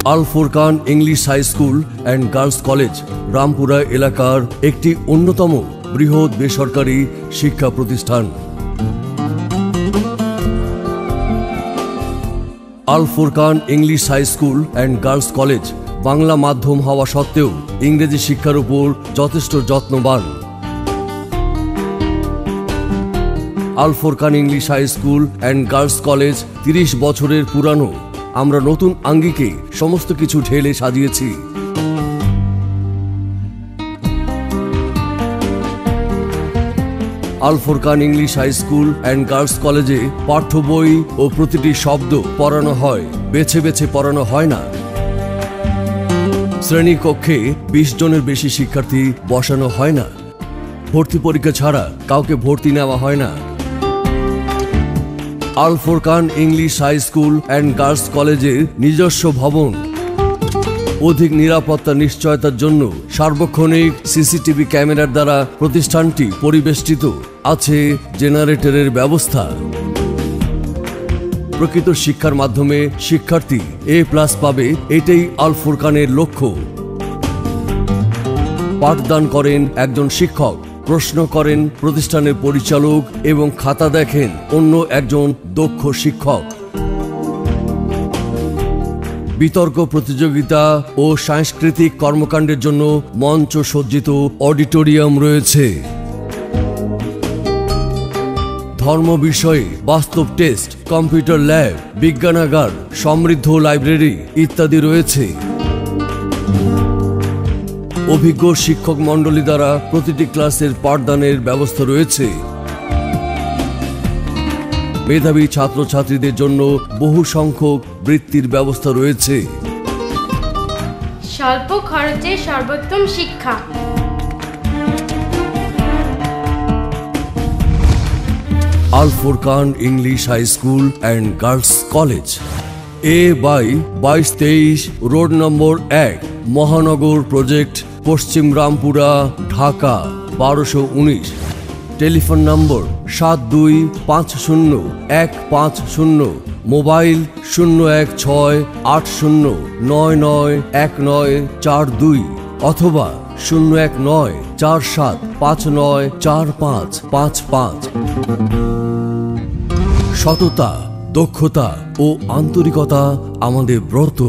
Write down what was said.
Al Furqan English high school and girls college Rampura এলাকার একটি অন্যতম বৃহৎ বেসরকারি শিক্ষা প্রতিষ্ঠান। Al Furqan English high school and girls college Bangla মাধ্যম হওয়া সত্ত্বেও ইংরেজি শিক্ষার উপর যথেষ্ট যত্নবান। Al Furqan English high school and girls college 30 বছরের পুরানো। আমরা নতুন আঙ্গিকে সমস্ত কিছু ঢেলে সাজিয়েছি। Al Furqan English high school and girls কলেজে পাঠ্য বই ও প্রতিটি শব্দ পড়ানো হয়, বেছে বেছে পড়ানো হয় না। শ্রেণীকক্ষে 20 জনের বেশি শিক্ষার্থী বসানো হয় না। ভর্তি পরীক্ষা ছাড়া কাউকে ভর্তি নেওয়া হয় না। Al Furqan English high school and girls কলেজের নিজস্ব ভবন, অধিক নিরাপত্তা নিশ্চয়তার জন্য সার্বক্ষণিক সিসিটিভি ক্যামেরার দ্বারা প্রতিষ্ঠানটি পরিবেষ্টিত আছে। জেনারেটরের ব্যবস্থা। প্রকৃত শিক্ষার মাধ্যমে শিক্ষার্থী A+ পাবে, এটাই আল ফুরকানের লক্ষ্য। পাঠদান করেন একজন শিক্ষক, প্রশ্ন করেন প্রতিষ্ঠানের পরিচালক এবং খাতা দেখেন অন্য একজন দক্ষ শিক্ষক। বিতর্ক প্রতিযোগিতা ও সাংস্কৃতিক কর্মকাণ্ডের জন্য মঞ্চ সজ্জিত অডিটোরিয়াম রয়েছে। ধর্ম বিষয়ে বাস্তব টেস্ট, কম্পিউটার ল্যাব, বিজ্ঞানাগার, সমৃদ্ধ লাইব্রেরি ইত্যাদি রয়েছে। অভিজ্ঞ শিক্ষক মণ্ডলী দ্বারা প্রতিটি ক্লাসের পাঠদানের ব্যবস্থা রয়েছে। মেধাবী ছাত্রছাত্রীদের জন্য বহু সংখ্যক বৃত্তির ব্যবস্থা রয়েছে। স্বল্প খরচে সর্বোত্তম শিক্ষা। Al Furqan English high school and girls college, A/2223 road number 1, Mohanagar project, পশ্চিম Rampura, Dhaka 1219। Telephone number 7250150150, mobile 01680991942 অথবা 01947594555। সততা, দক্ষতা ও আন্তরিকতা আমাদের ব্রত।